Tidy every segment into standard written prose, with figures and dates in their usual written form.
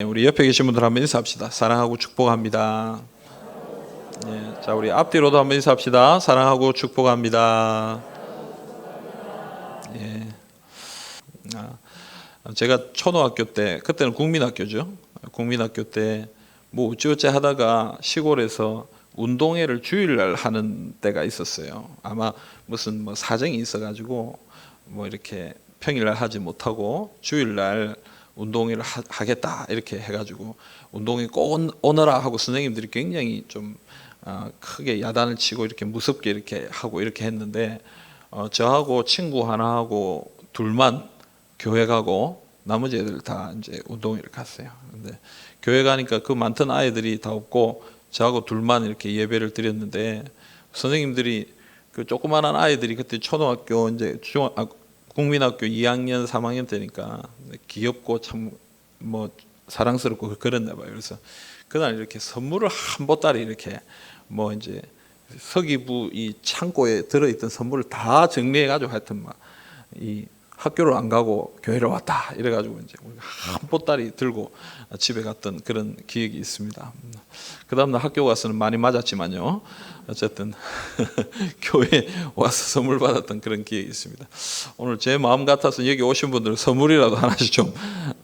우리 옆에 계신 분들 한번 인사합시다. 사랑하고 축복합니다. 예, 자, 우리 앞뒤로도 한번 인사합시다. 사랑하고 축복합니다. 예. 제가 초등학교 때, 그때는 국민학교죠. 국민학교 때 뭐 어찌어찌 하다가 시골에서 운동회를 주일날 하는 때가 있었어요. 아마 무슨 뭐 사정이 있어가지고 뭐 이렇게 평일날 하지 못하고 주일날 운동회를 하겠다 이렇게 해가지고 운동회 꼭 오너라 하고 선생님들이 굉장히 좀 크게 야단을 치고 이렇게 무섭게 이렇게 하고 이렇게 했는데 저하고 친구 하나하고 둘만 교회 가고 나머지 애들 다 이제 운동회를 갔어요. 근데 교회 가니까 그 많던 아이들이 다 없고 저하고 둘만 이렇게 예배를 드렸는데 선생님들이 그 조그만한 아이들이 그때 초등학교 이제 국민학교 2학년 3학년 때니까 귀엽고 참 뭐 사랑스럽고 그랬나 봐요. 그래서 그날 이렇게 선물을 한 보따리 이렇게 뭐 이제 서기부 이 창고에 들어있던 선물을 다 정리해 가지고 하여튼 막 이 학교를 안 가고 교회를 왔다 이래가지고 이제 한 보따리 들고 집에 갔던 그런 기억이 있습니다. 그 다음날 학교 가서는 많이 맞았지만요. 어쨌든 교회에 와서 선물 받았던 그런 기억이 있습니다. 오늘 제 마음 같아서 여기 오신 분들 선물이라도 하나씩 좀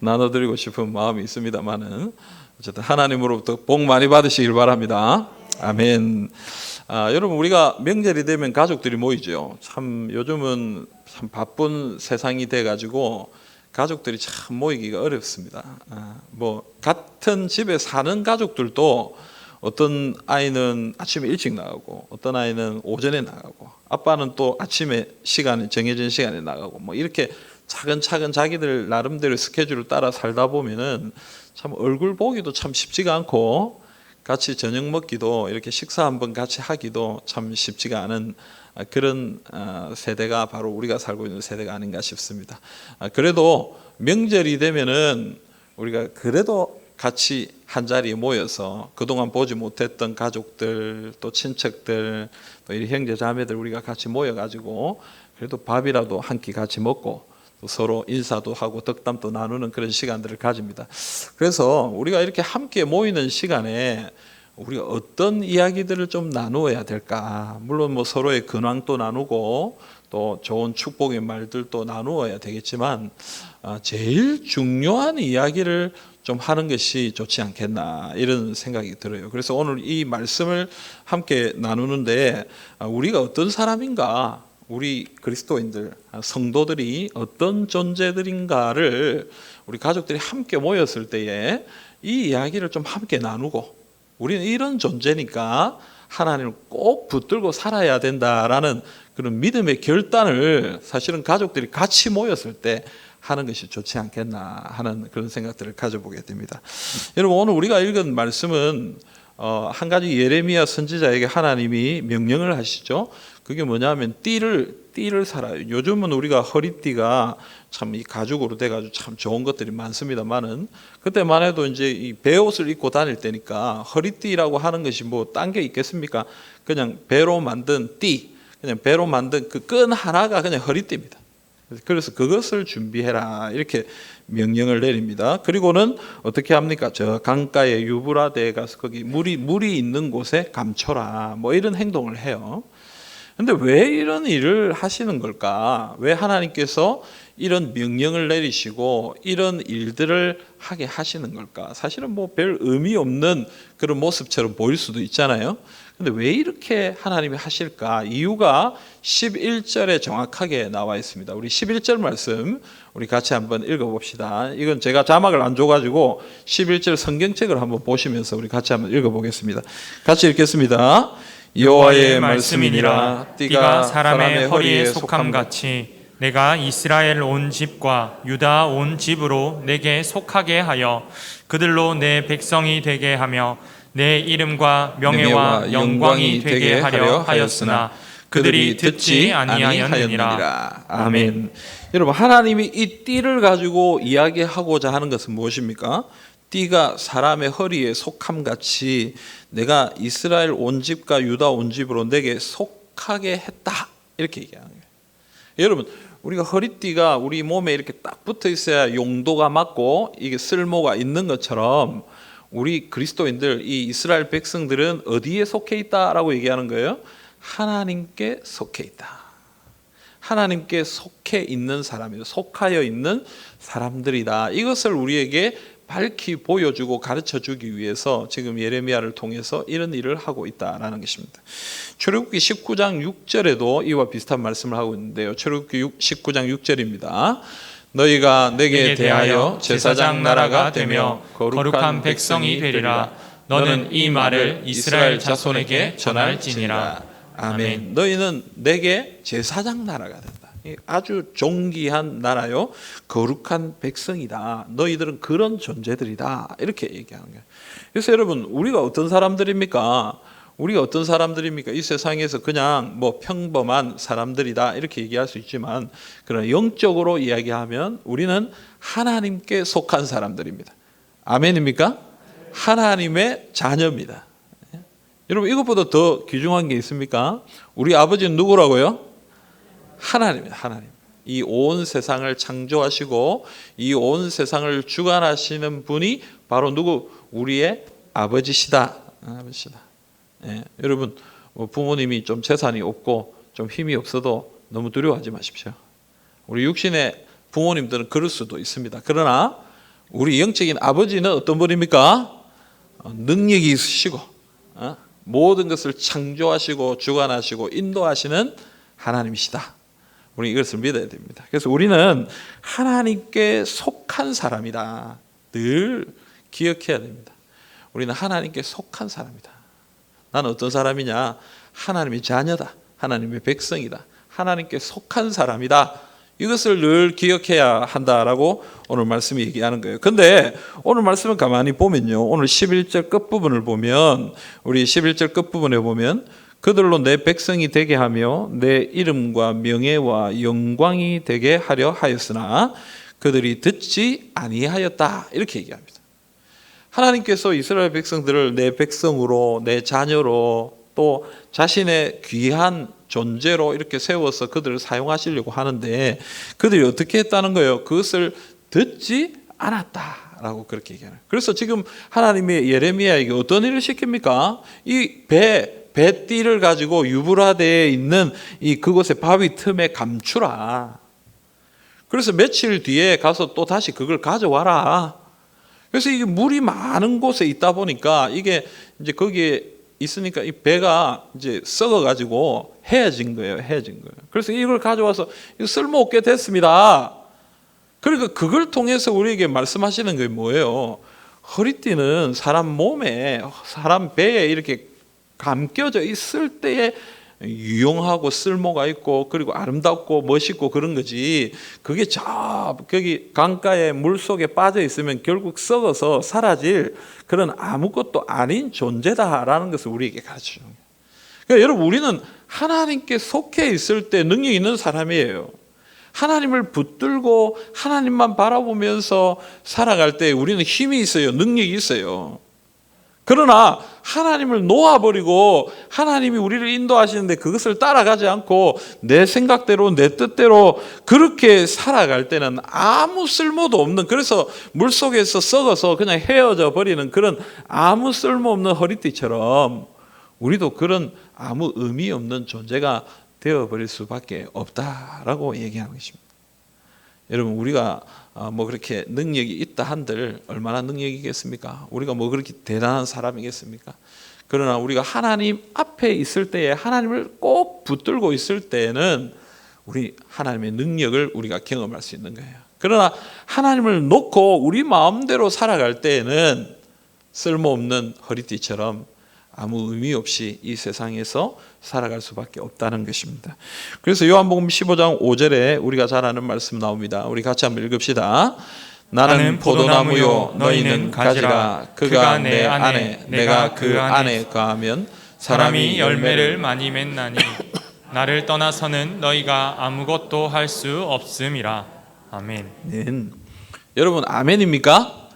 나눠드리고 싶은 마음이 있습니다만은 어쨌든 하나님으로부터 복 많이 받으시길 바랍니다. 아멘. 여러분 우리가 명절이 되면 가족들이 모이죠. 참 요즘은 참 바쁜 세상이 돼가지고 가족들이 참 모이기가 어렵습니다. 뭐 같은 집에 사는 가족들도 어떤 아이는 아침에 일찍 나가고 어떤 아이는 오전에 나가고 아빠는 또 아침에 시간에 정해진 시간에 나가고 뭐 이렇게 차근차근 자기들 나름대로 스케줄을 따라 살다 보면은 참 얼굴 보기도 참 쉽지가 않고 같이 저녁 먹기도 이렇게 식사 한번 같이 하기도 참 쉽지가 않은 그런 세대가 바로 우리가 살고 있는 세대가 아닌가 싶습니다. 그래도 명절이 되면은 우리가 그래도 같이 한 자리에 모여서 그동안 보지 못했던 가족들 또 친척들 또 이 형제 자매들 우리가 같이 모여가지고 그래도 밥이라도 한 끼 같이 먹고 또 서로 인사도 하고 덕담도 나누는 그런 시간들을 가집니다. 그래서 우리가 이렇게 함께 모이는 시간에 우리가 어떤 이야기들을 좀 나누어야 될까? 물론 뭐 서로의 근황도 나누고 또 좋은 축복의 말들도 나누어야 되겠지만 제일 중요한 이야기를 좀 하는 것이 좋지 않겠나 이런 생각이 들어요. 그래서 오늘 이 말씀을 함께 나누는데 우리가 어떤 사람인가, 우리 그리스도인들 성도들이 어떤 존재들인가를 우리 가족들이 함께 모였을 때에 이 이야기를 좀 함께 나누고 우리는 이런 존재니까 하나님을 꼭 붙들고 살아야 된다라는 그런 믿음의 결단을 사실은 가족들이 같이 모였을 때 하는 것이 좋지 않겠나 하는 그런 생각들을 가져보게 됩니다. 여러분 오늘 우리가 읽은 말씀은 한 가지 예레미야 선지자에게 하나님이 명령을 하시죠. 그게 뭐냐면 띠를 살아요. 요즘은 우리가 허리띠가 참 이 가죽으로 돼가지고 참 좋은 것들이 많습니다만은 그때만 해도 이제 이 배옷을 입고 다닐 때니까 허리띠라고 하는 것이 뭐 딴 게 있겠습니까? 그냥 배로 만든 띠, 그냥 배로 만든 그 끈 하나가 그냥 허리띠입니다. 그래서 그것을 준비해라 이렇게 명령을 내립니다. 그리고는 어떻게 합니까? 저 강가에 유브라데에 가서 거기 물이 있는 곳에 감춰라 뭐 이런 행동을 해요. 근데 왜 이런 일을 하시는 걸까? 왜 하나님께서 이런 명령을 내리시고 이런 일들을 하게 하시는 걸까? 사실은 뭐 별 의미 없는 그런 모습처럼 보일 수도 있잖아요. 근데 왜 이렇게 하나님이 하실까? 이유가 11절에 정확하게 나와 있습니다. 우리 11절 말씀 우리 같이 한번 읽어봅시다. 이건 제가 자막을 안 줘가지고 11절 성경책을 한번 보시면서 우리 같이 한번 읽어보겠습니다. 같이 읽겠습니다. 여호와의 말씀이니라. 띠가 사람의 허리에 속함같이 내가 이스라엘 온 집과 유다 온 집으로 내게 속하게 하여 그들로 내 백성이 되게 하며 내 이름과 명예와 영광이 되게 하려 하였으나 그들이 듣지 아니하였느니라. 아멘. 여러분 하나님이 이 띠를 가지고 이야기하고자 하는 것은 무엇입니까? 띠가 사람의 허리에 속함같이 내가 이스라엘 온 집과 유다 온 집으로 내게 속하게 했다 이렇게 얘기하는 거예요. 여러분 우리가 허리띠가 우리 몸에 이렇게 딱 붙어 있어야 용도가 맞고 이게 쓸모가 있는 것처럼 우리 그리스도인들, 이 이스라엘 백성들은 어디에 속해 있다라고 얘기하는 거예요? 하나님께 속해 있다. 하나님께 속해 있는 사람이다. 속하여 있는 사람들이다. 이것을 우리에게 밝히 보여주고 가르쳐주기 위해서 지금 예레미야를 통해서 이런 일을 하고 있다라는 것입니다. 출애굽기 19장 6절에도 이와 비슷한 말씀을 하고 있는데요. 출애굽기 19장 6절입니다. 너희가 내게 대하여 제사장 나라가 되며 거룩한 백성이 되리라. 너는 이 말을 이스라엘 자손에게 전할지니라. 아멘. 너희는 내게 제사장 나라가 된다. 아주 존귀한 나라요, 거룩한 백성이다. 너희들은 그런 존재들이다. 이렇게 얘기하는 거예요. 그래서 여러분, 우리가 어떤 사람들입니까? 이 세상에서 그냥 뭐 평범한 사람들이다 이렇게 얘기할 수 있지만, 그러나 영적으로 이야기하면 우리는 하나님께 속한 사람들입니다. 아멘입니까? 하나님의 자녀입니다. 여러분, 이것보다 더 귀중한 게 있습니까? 우리 아버지는 누구라고요? 하나님입니다. 하나님. 이 온 세상을 창조하시고 이 온 세상을 주관하시는 분이 바로 누구? 우리의 아버지시다. 아버지시다. 예, 여러분, 부모님이 좀 재산이 없고 좀 힘이 없어도 너무 두려워하지 마십시오. 우리 육신의 부모님들은 그럴 수도 있습니다. 그러나 우리 영적인 아버지는 어떤 분입니까? 능력이 있으시고 모든 것을 창조하시고 주관하시고 인도하시는 하나님이시다. 우리 이것을 믿어야 됩니다. 그래서 우리는 하나님께 속한 사람이다. 늘 기억해야 됩니다. 우리는 하나님께 속한 사람이다. 나는 어떤 사람이냐? 하나님의 자녀다. 하나님의 백성이다. 하나님께 속한 사람이다. 이것을 늘 기억해야 한다라고 오늘 말씀이 얘기하는 거예요. 근데 오늘 말씀을 가만히 보면요, 오늘 11절 끝부분을 보면, 우리 11절 끝부분에 보면 그들로 내 백성이 되게 하며 내 이름과 명예와 영광이 되게 하려 하였으나 그들이 듣지 아니하였다. 이렇게 얘기합니다. 하나님께서 이스라엘 백성들을 내 백성으로, 내 자녀로, 또 자신의 귀한 존재로 이렇게 세워서 그들을 사용하시려고 하는데 그들이 어떻게 했다는 거예요? 그것을 듣지 않았다라고 그렇게 얘기하는 거예요. 그래서 지금 하나님이 예레미야에게 어떤 일을 시킵니까? 이 배띠를 가지고 유브라데에 있는 이 그곳의 바위 틈에 감추라. 그래서 며칠 뒤에 가서 또 다시 그걸 가져와라. 그래서 이게 물이 많은 곳에 있다 보니까 이게 이제 거기에 있으니까 이 배가 이제 썩어가지고 헤어진 거예요. 그래서 이걸 가져와서 이거 쓸모없게 됐습니다. 그러니까 그걸 통해서 우리에게 말씀하시는 게 뭐예요? 허리띠는 사람 몸에, 사람 배에 이렇게 감겨져 있을 때에 유용하고 쓸모가 있고 그리고 아름답고 멋있고 그런 거지, 그게 거기 강가에 물 속에 빠져 있으면 결국 썩어서 사라질 그런 아무것도 아닌 존재다라는 것을 우리에게 가르쳐 주는 거예요. 그러니까 여러분, 우리는 하나님께 속해 있을 때 능력 있는 사람이에요. 하나님을 붙들고 하나님만 바라보면서 살아갈 때 우리는 힘이 있어요. 능력이 있어요. 그러나 하나님을 놓아버리고 하나님이 우리를 인도하시는데 그것을 따라가지 않고 내 생각대로 내 뜻대로 그렇게 살아갈 때는 아무 쓸모도 없는, 그래서 물속에서 썩어서 그냥 헤어져 버리는 그런 아무 쓸모없는 허리띠처럼 우리도 그런 아무 의미 없는 존재가 되어버릴 수밖에 없다라고 얘기하는 것입니다. 여러분, 우리가 뭐 그렇게 능력이 있다 한들 얼마나 능력이겠습니까? 우리가 뭐 그렇게 대단한 사람이겠습니까? 그러나 우리가 하나님 앞에 있을 때에, 하나님을 꼭 붙들고 있을 때에는 우리 하나님의 능력을 우리가 경험할 수 있는 거예요. 그러나 하나님을 놓고 우리 마음대로 살아갈 때에는 쓸모없는 허리띠처럼 아무 의미 없이 이 세상에서 살아갈 수밖에 없다는 것입니다. 그래서 요한복음 15장 5절에 우리가 잘 아는 말씀 나옵니다. 우리 같이 한번 읽읍시다. 나는 포도나무요 너희는 가지라. 그가 내 안에 내가 그 안에 거하면 사람이 열매를 많이 맺나니 나를 떠나서는 너희가 아무것도 할 수 없음이라. 아멘. 네. 여러분, 아멘입니까?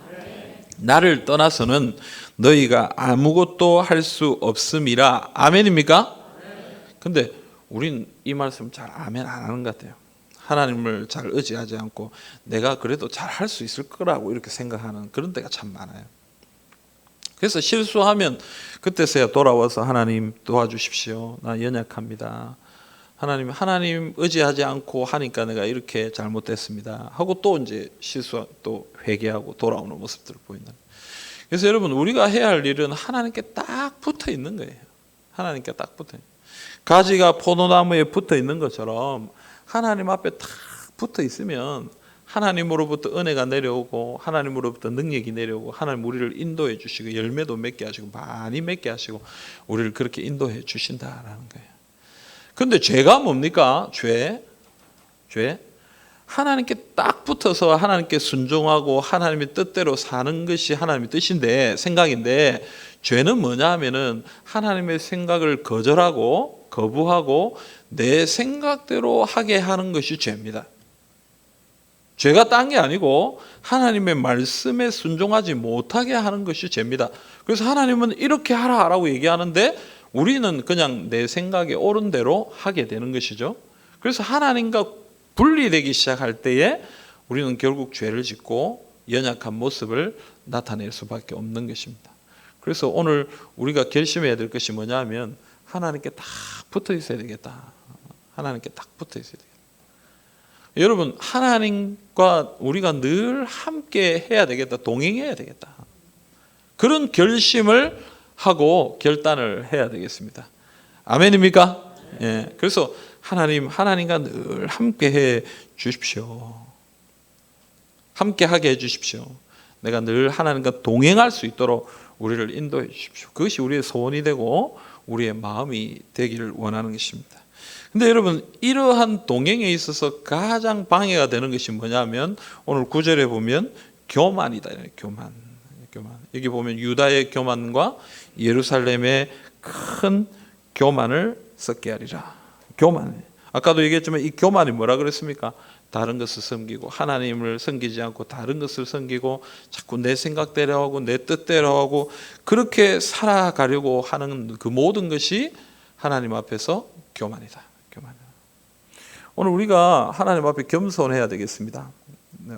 나를 떠나서는 너희가 아무것도 할 수 없음이라. 아멘입니까? 근데 우린 이 말씀 잘 아멘 안 하는 것 같아요. 하나님을 잘 의지하지 않고 내가 그래도 잘 할 수 있을 거라고 이렇게 생각하는 그런 때가 참 많아요. 그래서 실수하면 그때서야 돌아와서 하나님 도와주십시오. 나 연약합니다. 하나님 의지하지 않고 하니까 내가 이렇게 잘못됐습니다. 하고 또 이제 또 회개하고 돌아오는 모습들을 보인다. 그래서 여러분 우리가 해야 할 일은 하나님께 딱 붙어 있는 거예요. 하나님께 딱 붙어 있는. 가지가 포도나무에 붙어 있는 것처럼 하나님 앞에 딱 붙어 있으면 하나님으로부터 은혜가 내려오고 하나님으로부터 능력이 내려오고 하나님 우리를 인도해 주시고 열매도 맺게 하시고 많이 맺게 하시고 우리를 그렇게 인도해 주신다라는 거예요. 근데 죄가 뭡니까? 죄. 하나님께 딱 붙어서 하나님께 순종하고 하나님의 뜻대로 사는 것이 하나님의 뜻인데 생각인데 죄는 뭐냐 하면은 하나님의 생각을 거절하고 거부하고 내 생각대로 하게 하는 것이 죄입니다. 죄가 딴 게 아니고 하나님의 말씀에 순종하지 못하게 하는 것이 죄입니다. 그래서 하나님은 이렇게 하라라고 얘기하는데 우리는 그냥 내 생각에 옳은 대로 하게 되는 것이죠. 그래서 하나님과 분리되기 시작할 때에 우리는 결국 죄를 짓고 연약한 모습을 나타낼 수밖에 없는 것입니다. 그래서 오늘 우리가 결심해야 될 것이 뭐냐면 하나님께 딱 붙어 있어야 되겠다. 하나님께 딱 붙어 있어야 되겠다. 여러분 하나님과 우리가 늘 함께 해야 되겠다. 동행해야 되겠다. 그런 결심을 하고 결단을 해야 되겠습니다. 아멘입니까? 예. 그래서 하나님과 늘 함께 해 주십시오. 함께 하게 해 주십시오. 내가 늘 하나님과 동행할 수 있도록 우리를 인도해 주십시오. 그것이 우리의 소원이 되고 우리의 마음이 되기를 원하는 것입니다. 근데 여러분 이러한 동행에 있어서 가장 방해가 되는 것이 뭐냐면 오늘 9절에 보면 교만이다. 교만. 여기 보면 유다의 교만과 예루살렘의 큰 교만을 섞게 하리라. 교만. 아까도 얘기했지만 이 교만이 뭐라 그랬습니까? 다른 것을 섬기고 하나님을 섬기지 않고 다른 것을 섬기고 자꾸 내 생각대로 하고 내 뜻대로 하고 그렇게 살아가려고 하는 그 모든 것이 하나님 앞에서 교만이다. 교만. 오늘 우리가 하나님 앞에 겸손해야 되겠습니다.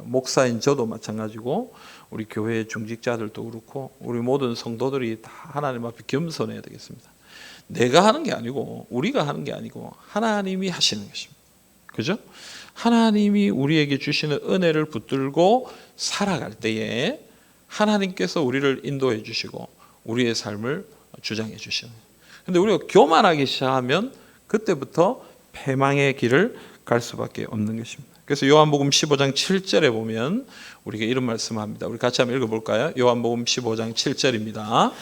목사인 저도 마찬가지고 우리 교회의 중직자들도 그렇고 우리 모든 성도들이 다 하나님 앞에 겸손해야 되겠습니다. 내가 하는 게 아니고 우리가 하는 게 아니고 하나님이 하시는 것입니다. 그죠? 하나님이 우리에게 주시는 은혜를 붙들고 살아갈 때에 하나님께서 우리를 인도해 주시고 우리의 삶을 주장해 주시는 거예요. 근데 우리가 교만하기 시작하면 그때부터 패망의 길을 갈 수밖에 없는 것입니다. 그래서 요한복음 15장 7절에 보면 우리가 이런 말씀합니다. 우리 같이 한번 읽어볼까요? 요한복음 15장 7절입니다.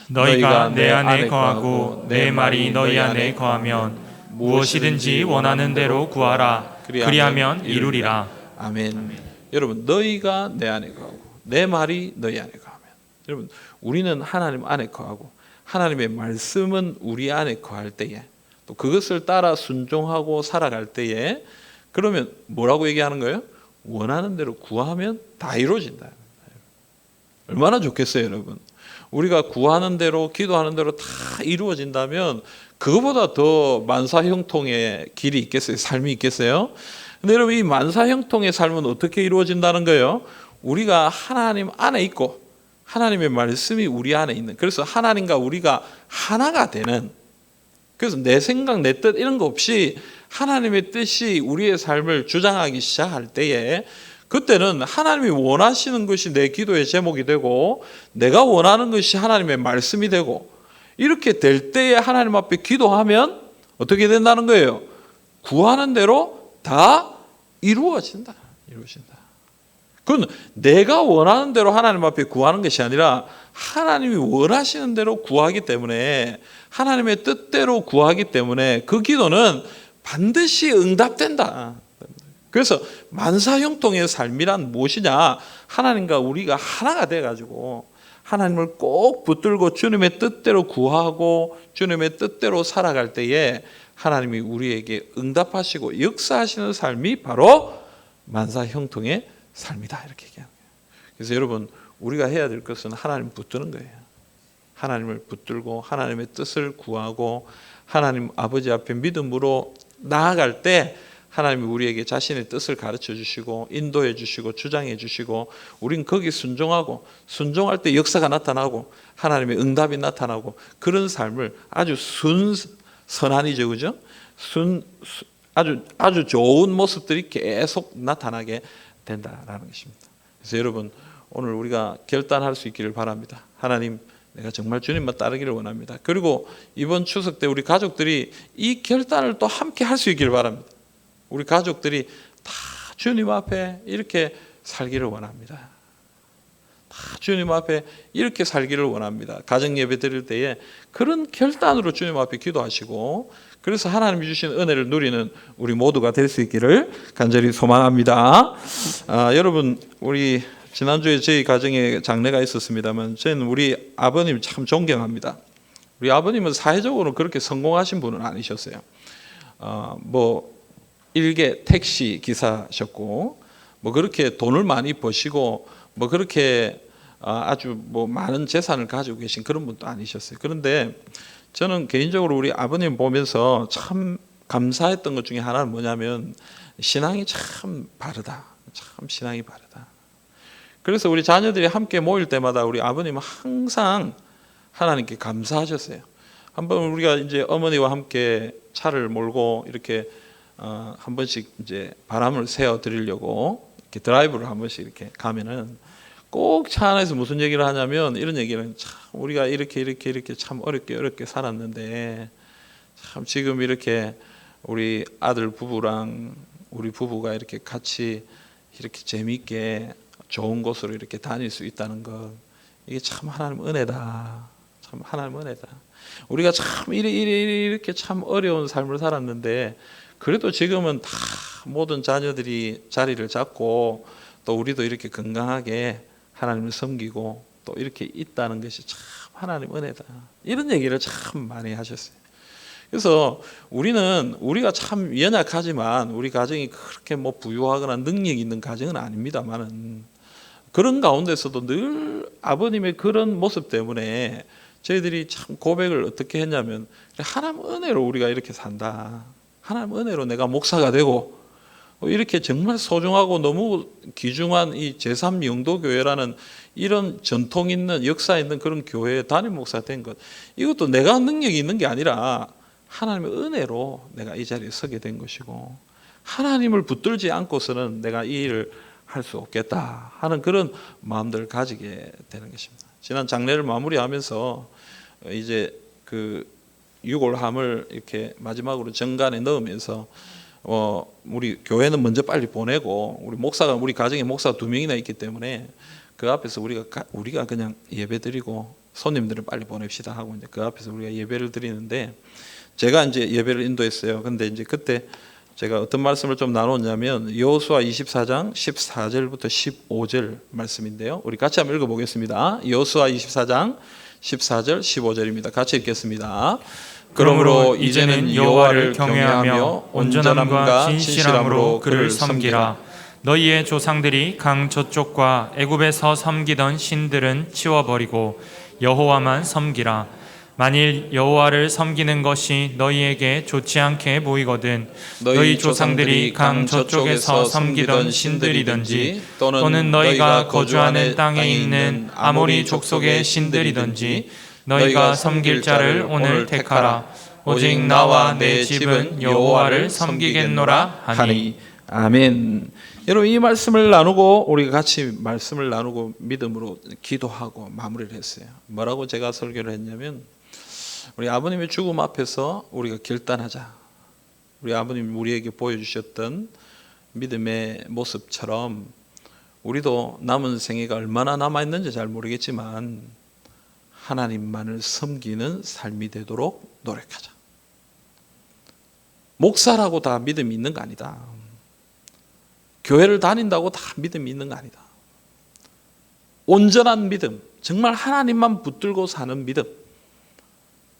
너희가 내 안에 거하고 내 말이 너희 안에 거하면 무엇이든지 원하는 대로 구하라. 그리하면 이루리라. 아멘. 여러분 너희가 내 안에 거하고 내 말이 너희 안에 거하면 여러분 우리는 하나님 안에 거하고 하나님의 말씀은 우리 안에 거할 때에 또 그것을 따라 순종하고 살아갈 때에 그러면 뭐라고 얘기하는 거예요? 원하는 대로 구하면 다 이루어진다. 얼마나 좋겠어요, 여러분. 우리가 구하는 대로 기도하는 대로 다 이루어진다면 그거보다 더 만사형통의 길이 있겠어요? 삶이 있겠어요? 근데 여러분 이 만사형통의 삶은 어떻게 이루어진다는 거예요? 우리가 하나님 안에 있고 하나님의 말씀이 우리 안에 있는, 그래서 하나님과 우리가 하나가 되는, 그래서 내 생각 내 뜻 이런 거 없이 하나님의 뜻이 우리의 삶을 주장하기 시작할 때에 그때는 하나님이 원하시는 것이 내 기도의 제목이 되고 내가 원하는 것이 하나님의 말씀이 되고 이렇게 될 때에 하나님 앞에 기도하면 어떻게 된다는 거예요? 구하는 대로 다 이루어진다. 그건 내가 원하는 대로 하나님 앞에 구하는 것이 아니라 하나님이 원하시는 대로 구하기 때문에 하나님의 뜻대로 구하기 때문에 그 기도는 반드시 응답된다. 그래서 만사형통의 삶이란 무엇이냐? 하나님과 우리가 하나가 돼가지고 하나님을 꼭 붙들고 주님의 뜻대로 구하고 주님의 뜻대로 살아갈 때에 하나님이 우리에게 응답하시고 역사하시는 삶이 바로 만사형통의 삶이다. 이렇게 얘기하는 거예요. 그래서 여러분 우리가 해야 될 것은 하나님 붙드는 거예요. 하나님을 붙들고 하나님의 뜻을 구하고 하나님 아버지 앞에 믿음으로 나아갈 때 하나님이 우리에게 자신의 뜻을 가르쳐 주시고 인도해 주시고 주장해 주시고 우린 거기 순종하고 순종할 때 역사가 나타나고 하나님의 응답이 나타나고 그런 삶을 아주 선한이죠, 그죠? 아주 좋은 모습들이 계속 나타나게 된다라는 것입니다. 그래서 여러분 오늘 우리가 결단할 수 있기를 바랍니다. 하나님, 내가 정말 주님만 따르기를 원합니다. 그리고 이번 추석 때 우리 가족들이 이 결단을 또 함께 할 수 있기를 바랍니다. 우리 가족들이 다 주님 앞에 이렇게 살기를 원합니다. 다 주님 앞에 이렇게 살기를 원합니다. 가정 예배 드릴 때에 그런 결단으로 주님 앞에 기도하시고 그래서 하나님이 주신 은혜를 누리는 우리 모두가 될 수 있기를 간절히 소망합니다. 여러분 우리 지난주에 저희 가정에 장례가 있었습니다만 저는 우리 아버님 참 존경합니다. 우리 아버님은 사회적으로 그렇게 성공하신 분은 아니셨어요. 일개 택시 기사셨고 그렇게 돈을 많이 버시고 그렇게 아주 많은 재산을 가지고 계신 그런 분도 아니셨어요. 그런데 저는 개인적으로 우리 아버님 보면서 참 감사했던 것 중에 하나는 뭐냐면 신앙이 참 바르다. 참 신앙이 바르다. 그래서 우리 자녀들이 함께 모일 때마다 우리 아버님은 항상 하나님께 감사하셨어요. 한번 우리가 이제 어머니와 함께 차를 몰고 이렇게 한 번씩 이제 바람을 새어 드리려고 이렇게 드라이브를 한 번씩 이렇게 가면은 꼭 차 안에서 무슨 얘기를 하냐면 이런 얘기는 참 우리가 이렇게 참 어렵게 살았는데 참 지금 이렇게 우리 아들 부부랑 우리 부부가 이렇게 같이 이렇게 재미있게 좋은 곳으로 이렇게 다닐 수 있다는 것 이게 참 하나님 은혜다. 참 하나님 은혜다. 우리가 참 이렇게 참 어려운 삶을 살았는데 그래도 지금은 다 모든 자녀들이 자리를 잡고 또 우리도 이렇게 건강하게 하나님을 섬기고 또 이렇게 있다는 것이 참 하나님 은혜다. 이런 얘기를 참 많이 하셨어요. 그래서 우리가 참 연약하지만 우리 가정이 그렇게 부유하거나 능력 있는 가정은 아닙니다만은 그런 가운데서도 늘 아버님의 그런 모습 때문에 저희들이 참 고백을 어떻게 했냐면 하나님 은혜로 우리가 이렇게 산다. 하나님 은혜로 내가 목사가 되고 이렇게 정말 소중하고 너무 귀중한 이 제3영도교회라는 이런 전통 있는 역사 있는 그런 교회에 담임 목사가 된 것 이것도 내가 능력이 있는 게 아니라 하나님의 은혜로 내가 이 자리에 서게 된 것이고 하나님을 붙들지 않고서는 내가 이 일을 할 수 없겠다 하는 그런 마음들을 가지게 되는 것입니다. 지난 장례를 마무리하면서 이제 그 유골함을 이렇게 마지막으로 정간에 넣으면서 우리 교회는 먼저 빨리 보내고 우리 가정에 목사가 2명이나 있기 때문에 그 앞에서 우리가 그냥 예배드리고 손님들을 빨리 보냅시다 하고 이제 그 앞에서 우리가 예배를 드리는데 제가 이제 예배를 인도했어요. 근데 이제 그때 제가 어떤 말씀을 좀 나눴냐면 여호수아 24장 14절부터 15절 말씀인데요. 우리 같이 한번 읽어보겠습니다. 여호수아 24장 14절 15절입니다. 같이 읽겠습니다. 그러므로 이제는 여호와를 경외하며 온전함과 진실함으로 그를 섬기라. 너희의 조상들이 강 저쪽과 애굽에서 섬기던 신들은 치워버리고 여호와만 섬기라. 만일 여호와를 섬기는 것이 너희에게 좋지 않게 보이거든 너희 조상들이 강 저쪽에서 섬기던 신들이든지 또는 너희가 거주하는 땅에 있는 아모리 족속의 신들이든지 너희가 섬길 자를 오늘 택하라. 오직 나와 내 집은 여호와를 섬기겠노라 하니. 아멘. 여러분 이 말씀을 나누고 우리가 같이 말씀을 나누고 믿음으로 기도하고 마무리를 했어요. 뭐라고 제가 설교를 했냐면 우리 아버님의 죽음 앞에서 우리가 결단하자. 우리 아버님이 우리에게 보여주셨던 믿음의 모습처럼 우리도 남은 생애가 얼마나 남아있는지 잘 모르겠지만 하나님만을 섬기는 삶이 되도록 노력하자. 목사라고 다 믿음이 있는 거 아니다. 교회를 다닌다고 다 믿음이 있는 거 아니다. 온전한 믿음, 정말 하나님만 붙들고 사는 믿음,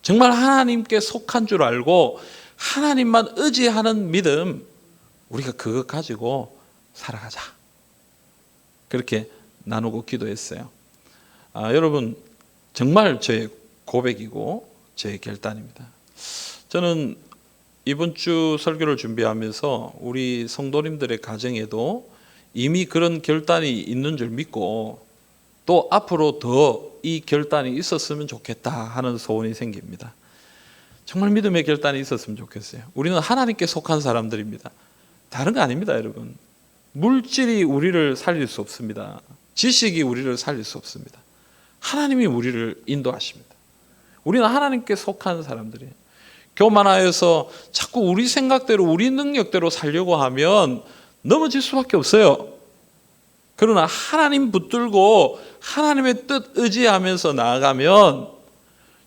정말 하나님께 속한 줄 알고 하나님만 의지하는 믿음, 우리가 그거 가지고 살아가자. 그렇게 나누고 기도했어요. 여러분 정말 저의 고백이고 저의 결단입니다. 저는 이번 주 설교를 준비하면서 우리 성도님들의 가정에도 이미 그런 결단이 있는 줄 믿고 또 앞으로 더 이 결단이 있었으면 좋겠다 하는 소원이 생깁니다. 정말 믿음의 결단이 있었으면 좋겠어요. 우리는 하나님께 속한 사람들입니다. 다른 거 아닙니다, 여러분. 물질이 우리를 살릴 수 없습니다. 지식이 우리를 살릴 수 없습니다. 하나님이 우리를 인도하십니다. 우리는 하나님께 속한 사람들이에요. 교만하여서 자꾸 우리 생각대로 우리 능력대로 살려고 하면 넘어질 수밖에 없어요. 그러나 하나님 붙들고 하나님의 뜻 의지하면서 나아가면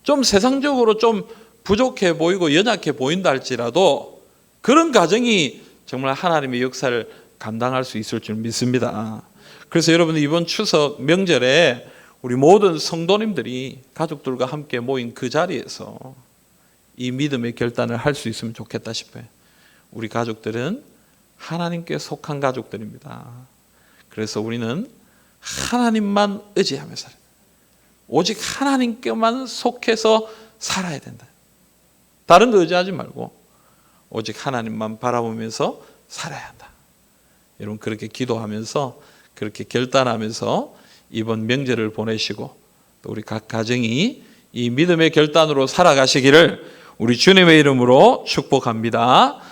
좀 세상적으로 좀 부족해 보이고 연약해 보인다 할지라도 그런 가정이 정말 하나님의 역사를 감당할 수 있을 줄 믿습니다. 그래서 여러분 이번 추석 명절에 우리 모든 성도님들이 가족들과 함께 모인 그 자리에서 이 믿음의 결단을 할 수 있으면 좋겠다 싶어요. 우리 가족들은 하나님께 속한 가족들입니다. 그래서 우리는 하나님만 의지하며 살아요. 오직 하나님께만 속해서 살아야 된다. 다른 거 의지하지 말고 오직 하나님만 바라보면서 살아야 한다. 여러분 그렇게 기도하면서 그렇게 결단하면서 이번 명절을 보내시고 또 우리 각 가정이 이 믿음의 결단으로 살아가시기를 우리 주님의 이름으로 축복합니다.